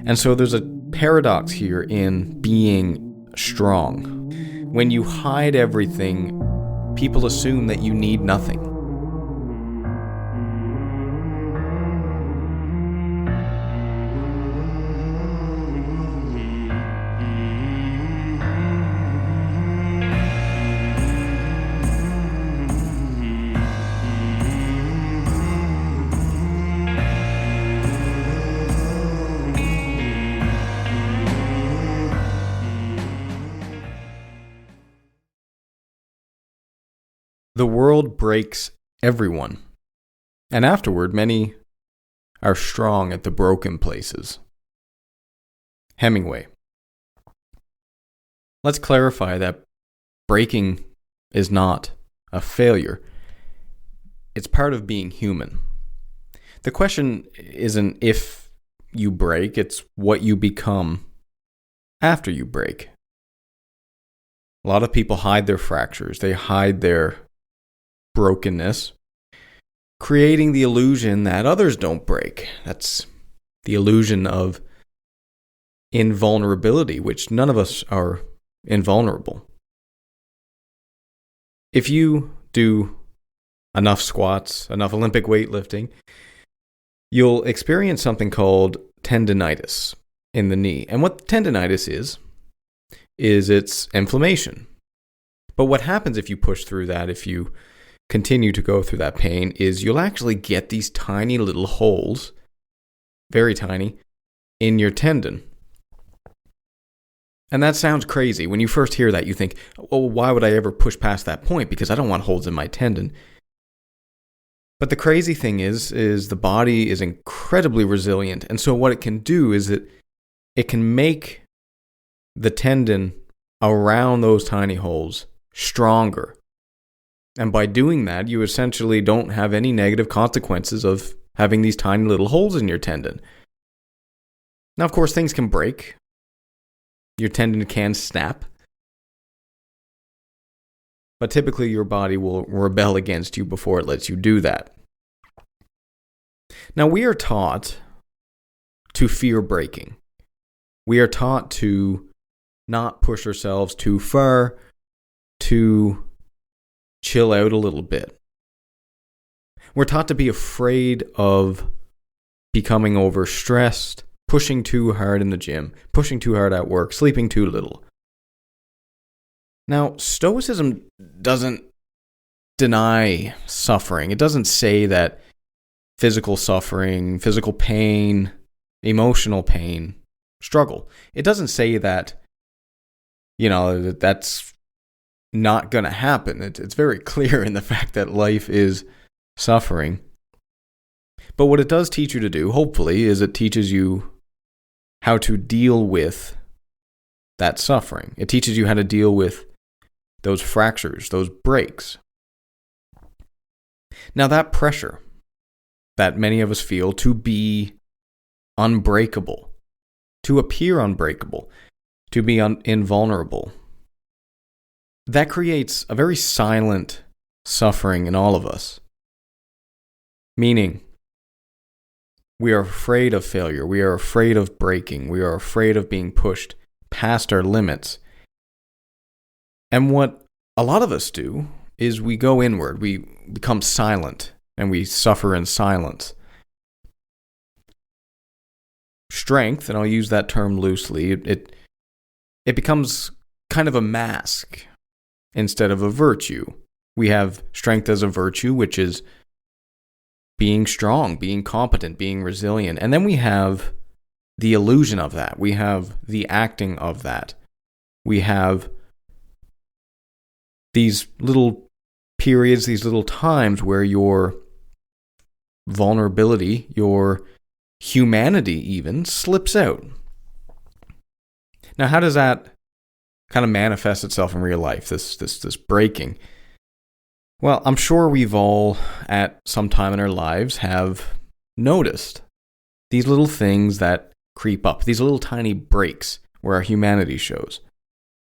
And so there's a paradox here in being strong. When you hide everything, people assume that you need nothing. The world breaks everyone, and afterward many are strong at the broken places. Hemingway. Let's clarify that breaking is not a failure. It's part of being human. The question isn't if you break, it's what you become after you break. A lot of people hide their fractures, they hide their brokenness, creating the illusion that others don't break. That's the illusion of invulnerability, which none of us are invulnerable. If you do enough squats, enough Olympic weightlifting, you'll experience something called tendonitis in the knee. And what tendonitis is it's inflammation. But what happens if you push through that, if you continue to go through that pain, is you'll actually get these tiny little holes, very tiny, in your tendon. And that sounds crazy. When you first hear that, you think, well, why would I ever push past that point? Because I don't want holes in my tendon. But the crazy thing is the body is incredibly resilient. And so what it can do is it can make the tendon around those tiny holes stronger. And by doing that, you essentially don't have any negative consequences of having these tiny little holes in your tendon. Now, of course, things can break. Your tendon can snap. But typically, your body will rebel against you before it lets you do that. Now, we are taught to fear breaking. We are taught to not push ourselves too far, to chill out a little bit. We're taught to be afraid of becoming overstressed, pushing too hard in the gym, pushing too hard at work, sleeping too little. Now, Stoicism doesn't deny suffering. It doesn't say that physical suffering, physical pain, emotional pain, struggle. It doesn't say that, that's not going to happen. It's very clear in the fact that life is suffering. But what it does teach you to do, hopefully, is it teaches you how to deal with that suffering. It teaches you how to deal with those fractures, those breaks. Now, that pressure that many of us feel to be unbreakable, to appear unbreakable, to be invulnerable, that creates a very silent suffering in all of us. Meaning, we are afraid of failure. We are afraid of breaking. We are afraid of being pushed past our limits. And what a lot of us do is we go inward. We become silent and we suffer in silence. Strength, and I'll use that term loosely, it becomes kind of a mask instead of a virtue. We have strength as a virtue, which is being strong, being competent, being resilient. And then we have the illusion of that. We have the acting of that. We have these little periods, these little times where your vulnerability, your humanity even, slips out. Now, how does that kind of manifest itself in real life, this breaking? Well, I'm sure we've all, at some time in our lives, have noticed these little things that creep up, these little tiny breaks where our humanity shows.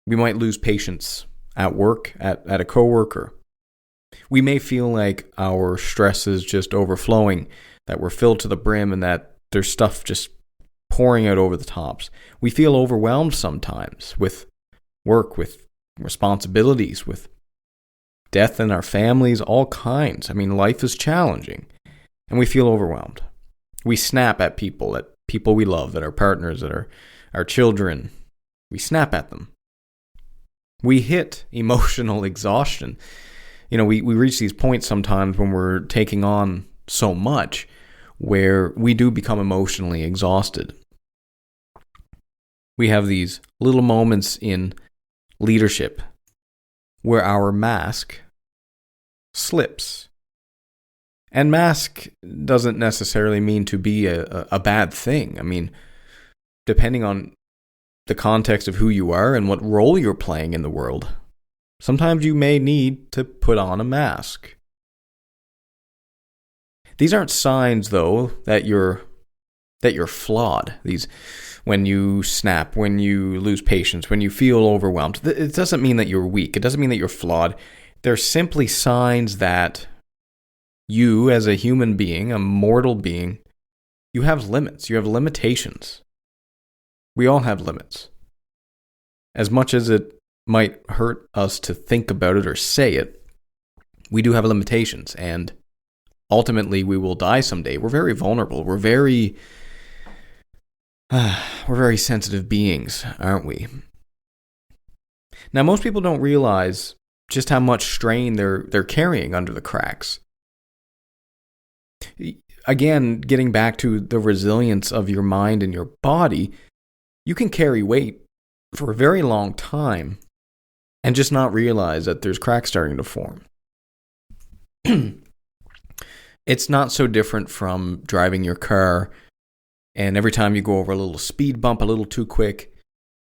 We might lose patience at work, at a coworker. We may feel like our stress is just overflowing, that we're filled to the brim, and that there's stuff just pouring out over the tops. We feel overwhelmed sometimes with work, with responsibilities, with death in our families, all kinds. I mean, life is challenging, and we feel overwhelmed. We snap at people we love, at our partners, at our children. We snap at them. We hit emotional exhaustion. We reach these points sometimes when we're taking on so much where we do become emotionally exhausted. We have these little moments in leadership where our mask slips. And mask doesn't necessarily mean to be a bad thing. I mean, depending on the context of who you are and what role you're playing in the world, sometimes you may need to put on a mask. These aren't signs, though, that you're flawed. These, when you snap, when you lose patience, when you feel overwhelmed, it doesn't mean that you're weak. It doesn't mean that you're flawed. They're simply signs that you, as a human being, a mortal being, you have limits. You have limitations. We all have limits. As much as it might hurt us to think about it or say it, we do have limitations, and ultimately we will die someday. We're very vulnerable. We're very sensitive beings, aren't we? Now, most people don't realize just how much strain they're carrying under the cracks. Again, getting back to the resilience of your mind and your body, you can carry weight for a very long time and just not realize that there's cracks starting to form. It's not so different from driving your car, and every time you go over a little speed bump a little too quick,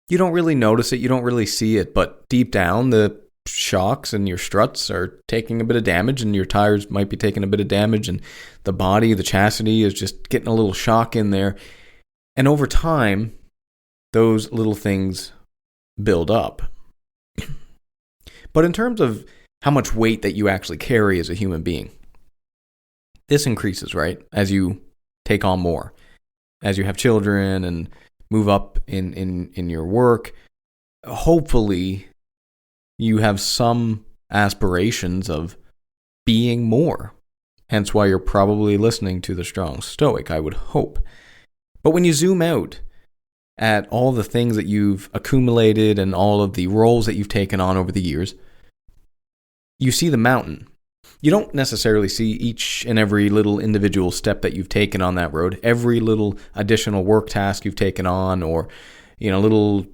you don't really notice it, you don't really see it, but deep down the shocks and your struts are taking a bit of damage, and your tires might be taking a bit of damage, and the body, the chassis is just getting a little shock in there. And over time, those little things build up. But in terms of how much weight that you actually carry as a human being, this increases, right? As you take on more, as you have children and move up in your work. Hopefully, you have some aspirations of being more. Hence why you're probably listening to The Strong Stoic, I would hope. But when you zoom out at all the things that you've accumulated and all of the roles that you've taken on over the years, you see the mountain. You don't necessarily see each and every little individual step that you've taken on that road, every little additional work task you've taken on, or little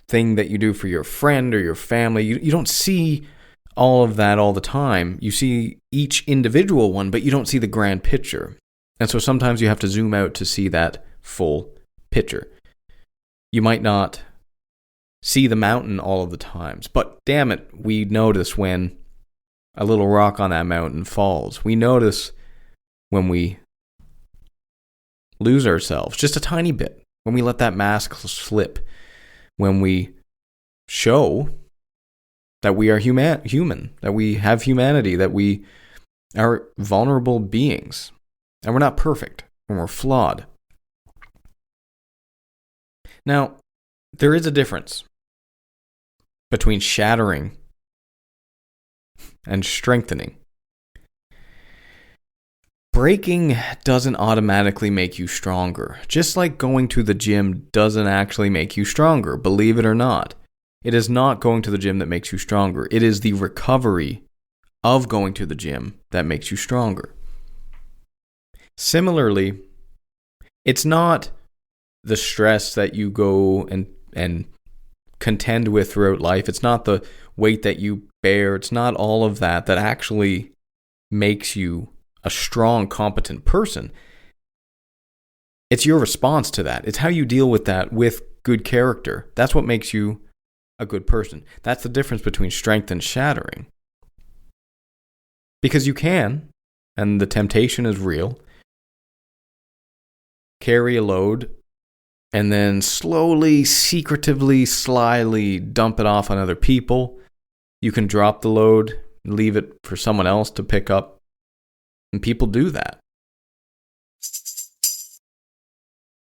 thing that you do for your friend or your family. You don't see all of that all the time. You see each individual one, but you don't see the grand picture. And so sometimes you have to zoom out to see that full picture. You might not see the mountain all of the times, but damn it, we notice when a little rock on that mountain falls. We notice when we lose ourselves just a tiny bit, when we let that mask slip, when we show that we are human, that we have humanity, that we are vulnerable beings, and we're not perfect, and we're flawed. Now, there is a difference between shattering and strengthening. Breaking doesn't automatically make you stronger, just like going to the gym doesn't actually make you stronger, believe it or not. It is not going to the gym that makes you stronger. It is the recovery of going to the gym that makes you stronger. Similarly, it's not the stress that you go and contend with throughout life. It's not the weight that you bear. It's not all of that actually makes you a strong, competent person. It's your response to that. It's how you deal with that with good character. That's what makes you a good person. That's the difference between strength and shattering. Because you can, and the temptation is real, carry a load and then slowly, secretively, slyly dump it off on other people. You can drop the load and leave it for someone else to pick up. And people do that.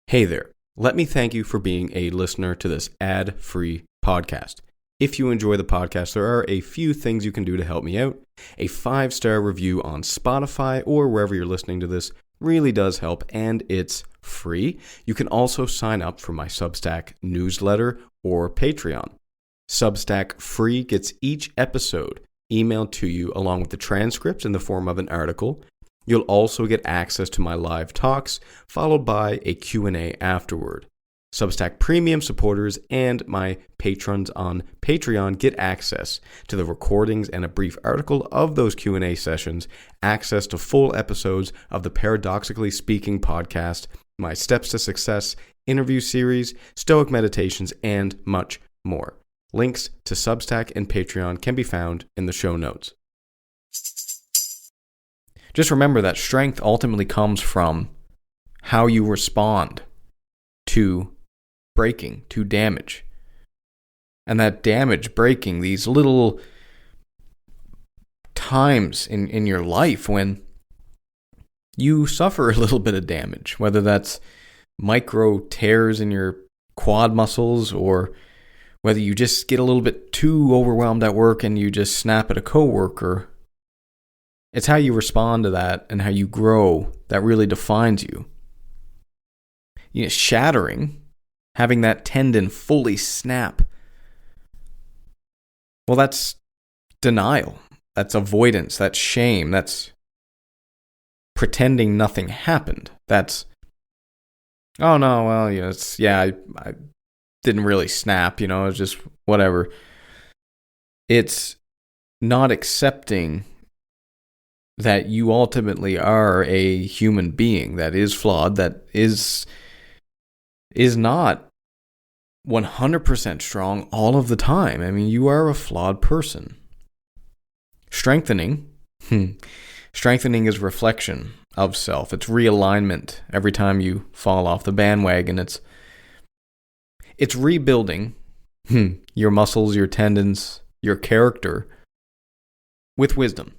Hey there. let me thank you for being a listener to this ad-free podcast. If you enjoy the podcast, there are a few things you can do to help me out. A 5-star review on Spotify or wherever you're listening to this really does help, and it's free. You can also sign up for my Substack newsletter or Patreon. Substack free gets each episode emailed to you along with the transcripts in the form of an article. You'll also get access to my live talks, followed by a Q&A afterward. Substack Premium supporters and my patrons on Patreon get access to the recordings and a brief article of those Q&A sessions, access to full episodes of the Paradoxically Speaking podcast, my Steps to Success interview series, Stoic meditations, and much more. Links to Substack and Patreon can be found in the show notes. Just remember that strength ultimately comes from how you respond to breaking, to damage. And that damage, breaking, these little times in your life when you suffer a little bit of damage, whether that's micro tears in your quad muscles or whether you just get a little bit too overwhelmed at work and you just snap at a coworker. It's how you respond to that and how you grow that really defines you. Shattering, having that tendon fully snap, well, that's denial. That's avoidance. That's shame. That's pretending nothing happened. That's, oh no, well, I didn't really snap, it was just whatever. It's not accepting that you ultimately are a human being that is flawed, that is not 100% strong all of the time. I mean, you are a flawed person. Strengthening is reflection of self. It's realignment. Every time you fall off the bandwagon, it's rebuilding your muscles, your tendons, your character with wisdom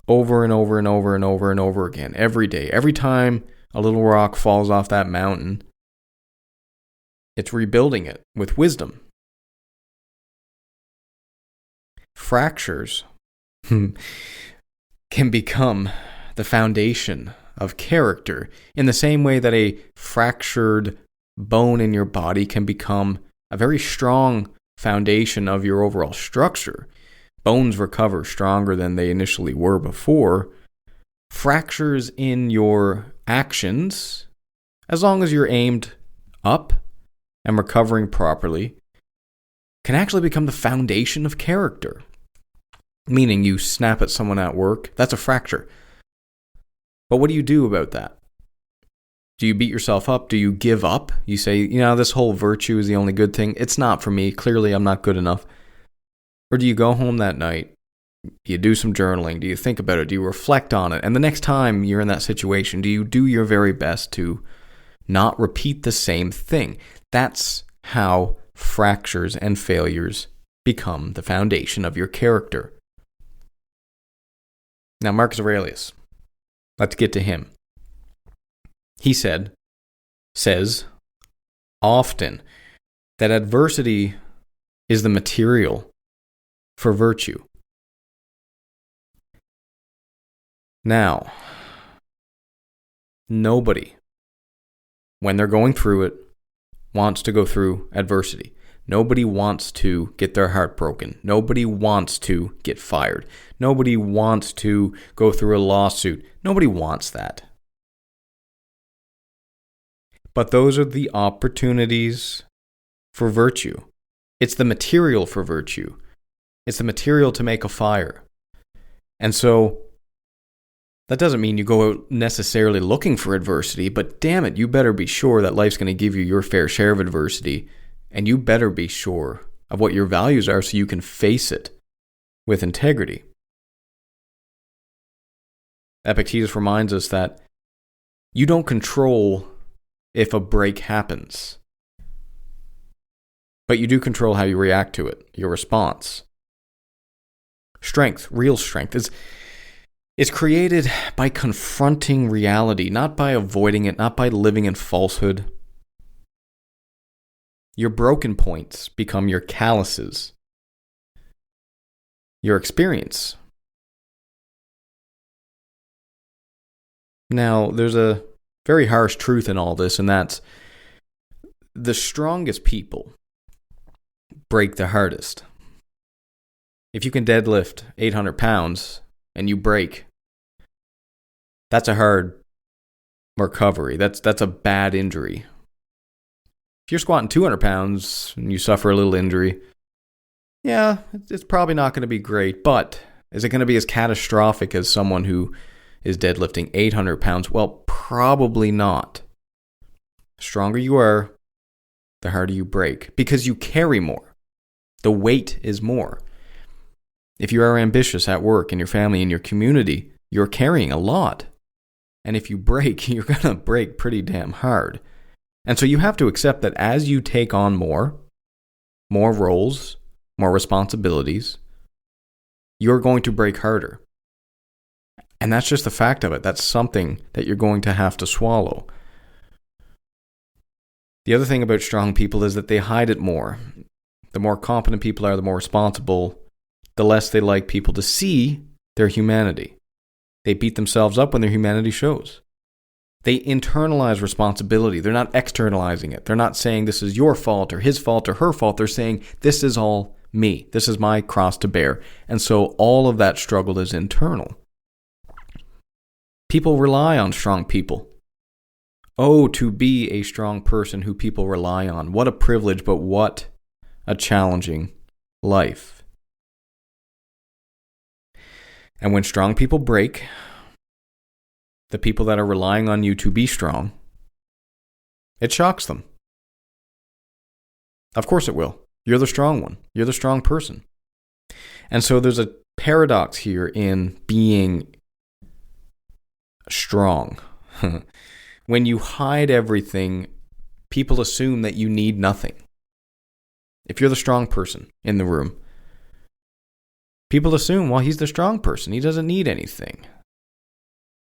over and over and over and over and over again, every day. Every time a little rock falls off that mountain, it's rebuilding it with wisdom. Fractures can become the foundation of character in the same way that a fractured bone in your body can become a very strong foundation of your overall structure. Bones recover stronger than they initially were before. Fractures in your actions, as long as you're aimed up and recovering properly, can actually become the foundation of character. Meaning you snap at someone at work, that's a fracture. But what do you do about that? Do you beat yourself up? Do you give up? You say, this whole virtue is the only good thing. It's not for me. Clearly, I'm not good enough. Or do you go home that night? Do you do some journaling? Do you think about it? Do you reflect on it? And the next time you're in that situation, do you do your very best to not repeat the same thing? That's how fractures and failures become the foundation of your character. Now, Marcus Aurelius, let's get to him. He says often that adversity is the material for virtue. Now, nobody, when they're going through it, wants to go through adversity. Nobody wants to get their heart broken. Nobody wants to get fired. Nobody wants to go through a lawsuit. Nobody wants that. But those are the opportunities for virtue. It's the material for virtue. It's the material to make a fire. And so that doesn't mean you go out necessarily looking for adversity, but damn it, you better be sure that life's going to give you your fair share of adversity, and you better be sure of what your values are so you can face it with integrity. Epictetus reminds us that you don't control if a break happens, but you do control how you react to it, your response. Strength, real strength, is created by confronting reality, not by avoiding it, not by living in falsehood. Your broken points become your calluses, your experience. Now, there's a very harsh truth in all this, and that's the strongest people break the hardest. If you can deadlift 800 pounds and you break, that's a hard recovery. That's a bad injury. If you're squatting 200 pounds and you suffer a little injury, yeah, it's probably not going to be great, but is it going to be as catastrophic as someone who is deadlifting 800 pounds? Well, probably not. The stronger you are, the harder you break, because you carry more. The weight is more. If you are ambitious at work, in your family, in your community, you're carrying a lot. And if you break, you're going to break pretty damn hard. And so you have to accept that as you take on more roles, more responsibilities, you're going to break harder. And that's just the fact of it. That's something that you're going to have to swallow. The other thing about strong people is that they hide it more. The more competent people are, the more responsible, the less they like people to see their humanity. They beat themselves up when their humanity shows. They internalize responsibility. They're not externalizing it. They're not saying this is your fault or his fault or her fault. They're saying this is all me. This is my cross to bear. And so all of that struggle is internal. People rely on strong people. Oh, to be a strong person who people rely on. What a privilege, but what a challenging life. And when strong people break, the people that are relying on you to be strong, it shocks them. Of course it will. You're the strong one. You're the strong person. And so there's a paradox here in being strong. When you hide everything, people assume that you need nothing. If you're the strong person in the room, people assume, well, he's the strong person. He doesn't need anything.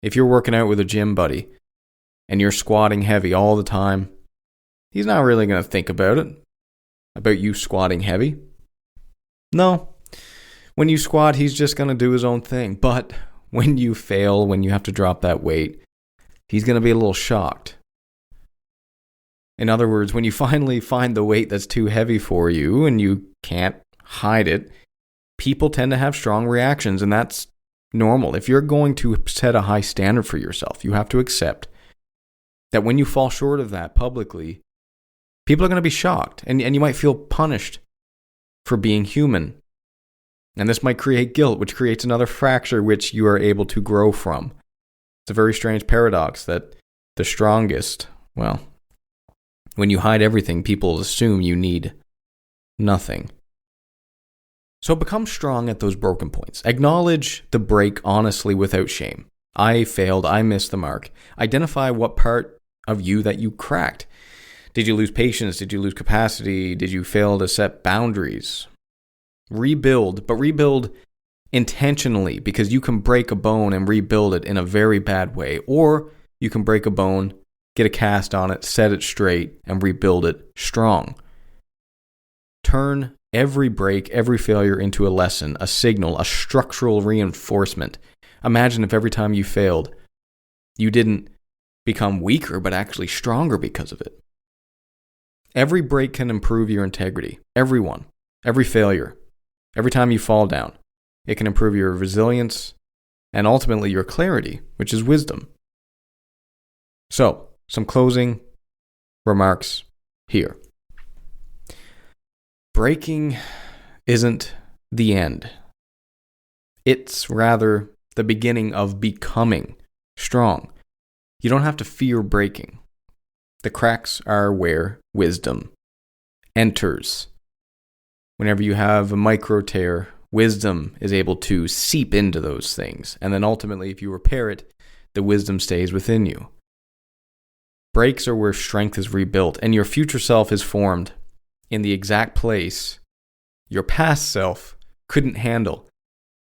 If you're working out with a gym buddy and you're squatting heavy all the time, he's not really going to think about you squatting heavy. No. When you squat, he's just going to do his own thing. But when you fail, when you have to drop that weight, he's going to be a little shocked. In other words, when you finally find the weight that's too heavy for you and you can't hide it, people tend to have strong reactions, and that's normal. If you're going to set a high standard for yourself, you have to accept that when you fall short of that publicly, people are going to be shocked, and you might feel punished for being human. And this might create guilt, which creates another fracture which you are able to grow from. It's a very strange paradox that the strongest, well, when you hide everything, people assume you need nothing. So become strong at those broken points. Acknowledge the break honestly without shame. I failed. I missed the mark. Identify what part of you that you cracked. Did you lose patience? Did you lose capacity? Did you fail to set boundaries? Rebuild, but rebuild intentionally, because you can break a bone and rebuild it in a very bad way. Or you can break a bone, get a cast on it, set it straight, and rebuild it strong. Turn every break, every failure into a lesson, a signal, a structural reinforcement. Imagine if every time you failed, you didn't become weaker, but actually stronger because of it. Every break can improve your integrity. Everyone. Every failure. Every time you fall down. It can improve your resilience and ultimately your clarity, which is wisdom. So, some closing remarks here. Breaking isn't the end. It's rather the beginning of becoming strong. You don't have to fear breaking. The cracks are where wisdom enters. Whenever you have a micro tear, wisdom is able to seep into those things. And then ultimately, if you repair it, the wisdom stays within you. Breaks are where strength is rebuilt, and your future self is formed in the exact place your past self couldn't handle.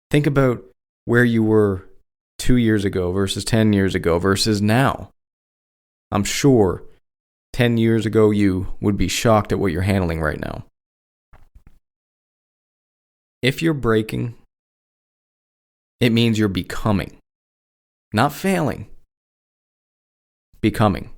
Think about where you were 2 years ago versus 10 years ago versus now. I'm sure 10 years ago you would be shocked at what you're handling right now. If you're breaking, it means you're becoming, not failing, becoming.